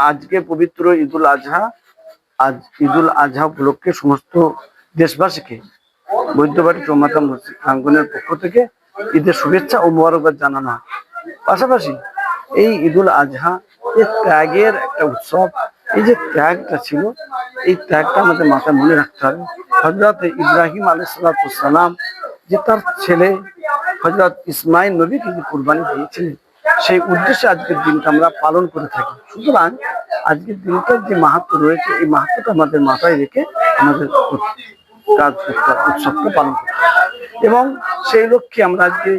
আজকে পবিত্র ঈদুল আজহা। আজ ঈদুল আজহা উপলক্ষে সমস্ত দেশবাসীকে বৈদ্যবাড়ি চৌমাথা মসজিদ প্রাঙ্গনের পক্ষ থেকে ঈদের শুভেচ্ছা ও মোবারকবাদ জানানো হয়। পাশাপাশি এই ঈদুল আজহা এই ত্যাগের একটা উৎসব। এই যে ত্যাগটা ছিল, এই ত্যাগটা আমাদের মাথায় মনে রাখতে হবে। হযরত ইব্রাহিম আলাইহিস সালাম যে তার ছেলে হযরত ইসমাইল নবীকে যে কুরবানি দিয়েছিলেন, সেই উদ্দেশ্যে আজকের দিনটা আমরা পালন করে থাকি। সুতরাং আজকের দিনটার যে মাহাত্ম্য রয়েছে, এই মাহাত্ম্যটা আমাদের মাথায় রেখে আমাদের কাজ করতে, উৎসবটা পালন করতে, এবং সেই লক্ষ্যে আমরা আজকে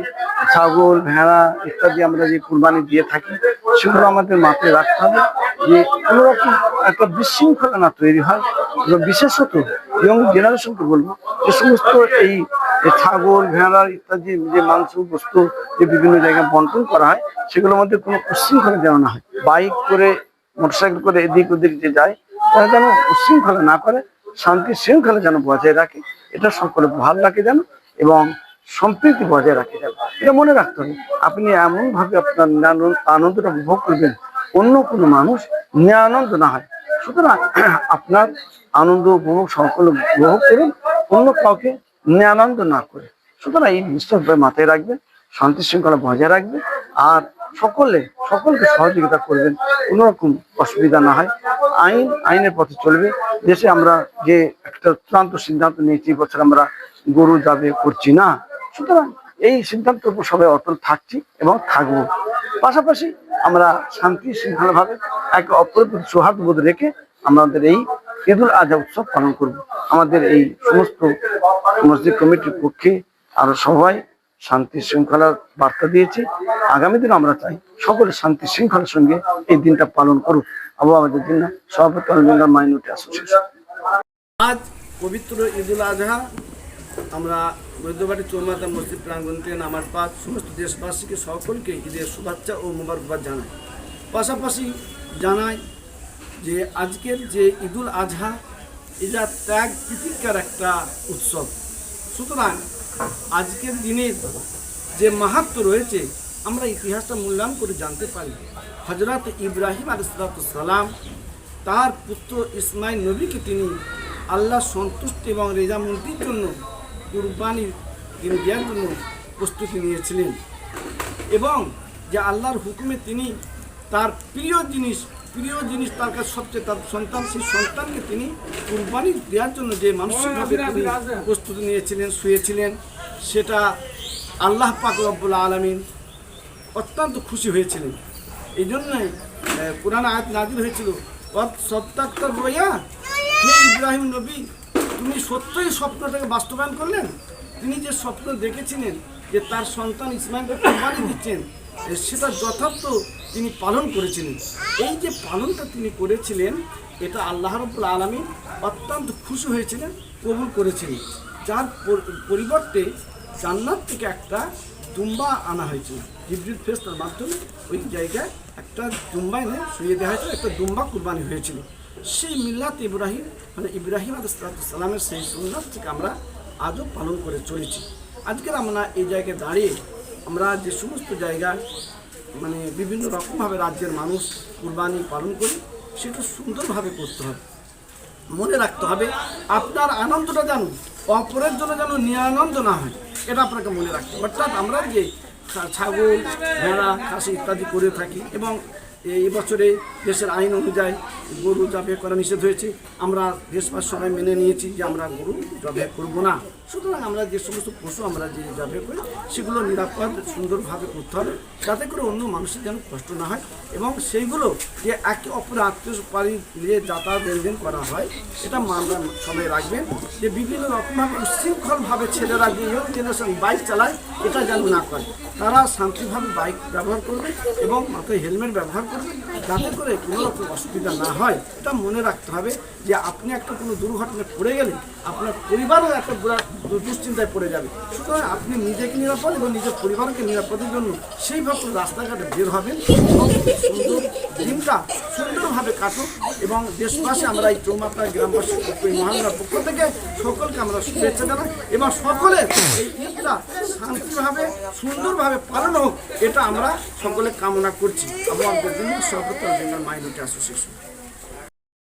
ছাগল, ভেড়া ইত্যাদি আমরা যে কুরবানি দিয়ে থাকি, সেগুলো আমাদের মাথায় রাখতে হবে যে কোনোরকম একটা বিশৃঙ্খলা না তৈরি হয়। এবং বিশেষত ইয়ং জেনারেশনকে বলবো, যে সমস্ত এই ছাগল, ভেড়া ইত্যাদি যে মাংস বস্তু যে বিভিন্ন জায়গায় বন্টন করা হয়, সেগুলোর মধ্যে কোনো উচ্ছৃঙ্খলা যেন না হয়। বাইক করে, মোটরসাইকেল করে এদিক ওদিক যে যায়, তারা যেন উচ্ছৃঙ্খলা না করে, শান্তি শৃঙ্খলা যেন বজায় রাখে, এটা সকলে ভালো রাখে যেন, এবং সম্প্রীতি বজায় রাখে যেন, এটা মনে রাখতে হবে। আপনি এমন ভাবে আপনার আনন্দটা উপভোগ করবেন, অন্য কোনো মানুষ নিরানন্দ না হয়। সুতরাং আপনার আনন্দ উপভোগ সকলে উপভোগ করুন, অন্য কাউকে নিরানন্দ না করে। সুতরাং এই জিনিসটা মাথায় রাখবেন, শান্তি শৃঙ্খলা বজায় রাখবেন, আর সকলকে সহযোগিতা করবেন, কোনো রকম অসুবিধা না হয়। আইনের পথে চলবে। দেশে আমরা যে একটা চূড়ান্ত সিদ্ধান্ত নিয়েছি, বছর আমরা গরু যাবে করছি না। সুতরাং এই সিদ্ধান্তের উপর সবাই অটল থাকছি এবং থাকবো। পাশাপাশি আমরা শান্তি শৃঙ্খলা ভাবে একে অপরের প্রতি সৌহার্দ্যবোধ রেখে আমাদের এই ঈদুল আজহা উৎসব পালন করব। আমাদের এই সমস্ত মসজিদ কমিটির পক্ষে আরো সবাই শান্তি শৃঙ্খলার বার্তা দিয়েছে। আগামী দিনে আমরা চাই সকলে শান্তি শৃঙ্খলার সঙ্গে এই দিনটা পালন করুক। আবু আমাদের দিন সভাপতি অল বেঙ্গল মাইনরিটি অ্যাসোসিয়েশন। আজ পবিত্র ঈদুল আজহা আমরা বৈদ্যবাড়ি চৌমাথা মসজিদ প্রাঙ্গণ থেকে নামাজ পাঠ সমস্ত দেশবাসীকে সকলকে ঈদের শুভেচ্ছা ও মোবারকবাদ জানাই। পাশাপাশি জানাই যে আজকের যে ঈদুল আজহা, এটা ত্যাগ তিতিক্ষার একটা উৎসব। সুতরাং আজকের দিনের যে মাহাত্ম্য রয়েছে, আমরা ইতিহাসটা মূল্যায়ন করে জানতে পারি। হযরত ইব্রাহিম আলাইহিস সালাম তার পুত্র ইসমাইল নবীকে তিনি আল্লাহ সন্তুষ্টি এবং রেজামন্দির জন্য কুরবানি দেওয়ার জন্য প্রস্তুতি নিয়েছিলেন, এবং যে আল্লাহর হুকুমে তিনি তার প্রিয় জিনিস তার কাছে সবচেয়ে তার সন্তান, সেই সন্তানকে তিনি কুরবানি দেওয়ার জন্য যে মানসিকভাবে তিনি প্রস্তুতি নিয়েছিলেন, শুয়েছিলেন, সেটা আল্লাহ পাক রব্বুল আলামিন অত্যন্ত খুশি হয়েছিলেন। এই জন্যই কোরআন আয়াত নাযিল হয়েছিল, সত্যাত্তর বইয়া হে ইব্রাহিম নবী, তুমি সত্যই স্বপ্নটাকে বাস্তবায়ন করলেন। তিনি যে স্বপ্ন দেখেছিলেন যে তার সন্তান ইসমাইলকে কুরবানি দিচ্ছেন, সেটা যথার্থ তিনি পালন করেছিলেন। এই যে পালনটা তিনি করেছিলেন, এটা আল্লাহ রাব্বুল আলামিন অত্যন্ত খুশি হয়েছিলেন, কবুল করেছিলেন। যার পরিবর্তে জান্নাত থেকে একটা দুম্বা আনা হয়েছিল, জিবরিল ফেরেশতার মাধ্যমে ওই জায়গায় একটা দুম্বা এনে শুয়ে দেওয়া হয়েছিল, একটা দুম্বা কুরবানি হয়েছিল। সেই মিল্লাত ইব্রাহিম, মানে ইব্রাহিম আলাইহিস সালামের সেই সুন্নাত থেকে আমরা আজও পালন করে চলেছি। আজকের আমরা এই জায়গায় দাঁড়িয়ে আমরা যে সমস্ত জায়গায় মানে বিভিন্ন রকমভাবে রাজ্যের মানুষ কুরবানি পালন করি, সেটা সুন্দরভাবে করতে হবে। মনে রাখতে হবে আপনার আনন্দটা যেন অপরের জন্য যেন নিরানন্দ না হয়, এটা আপনাকে মনে রাখতে হবে। অর্থাৎ আমরা যে ছাগল, ভেড়া, খাসি ইত্যাদি করে থাকি, এবং এই বছরে দেশের আইন অনুযায়ী গরু জবাই করা নিষেধ হয়েছে। আমরা দেশবাসী সবাই মেনে নিয়েছি যে আমরা গরু জবাই করব না। সুতরাং আমরা যে সমস্ত পশু আমরা যে জবাই করি, সেগুলো নিরাপদ সুন্দরভাবে করতে হবে, যাতে করে অন্য মানুষের যেন কষ্ট না হয়, এবং সেইগুলো যে একে অপরের আত্মীয় পারি নিয়ে যাতায়াত লেনদেন করা হয়, এটা আমরা সবাই রাখবেন। যে বিভিন্ন রকমভাবে উচ্ছৃঙ্খলভাবে ছেলেরা যে ইয়ং জেনারেশন বাইক চালায়, এটা যেন না করে। তারা শান্তিভাবে বাইক ব্যবহার করবে এবং মাথায় হেলমেট ব্যবহার করবে, যাতে করে কোনো রকম অসুবিধা না হয়। এটা মনে রাখতে হবে যে আপনি একটা কোনো দুর্ঘটনায় পড়ে গেলে আপনার পরিবারও একটা দুশ্চিন্তায় পড়ে যাবে। সুতরাং আপনি নিজেকে নিরাপদ এবং নিজের পরিবারকে নিরাপদের জন্য সেইভাবে রাস্তাঘাটে বের হবেন এবং সুন্দর দিনটা সুন্দরভাবে কাটুক এবং দেশবাসী আমরা এই চৌমাথা গ্রামবাসী মহানগর পক্ষ থেকে সকলকে আমরা শুভেচ্ছা জানাই এবং সকলের এই ঈদটা শান্তিভাবে সুন্দরভাবে পালন হোক এটা আমরা সকলে কামনা করছি আমাদের জন্য সর্বত্র বেঙ্গল মাইনরিটি অ্যাসোসিয়েশন।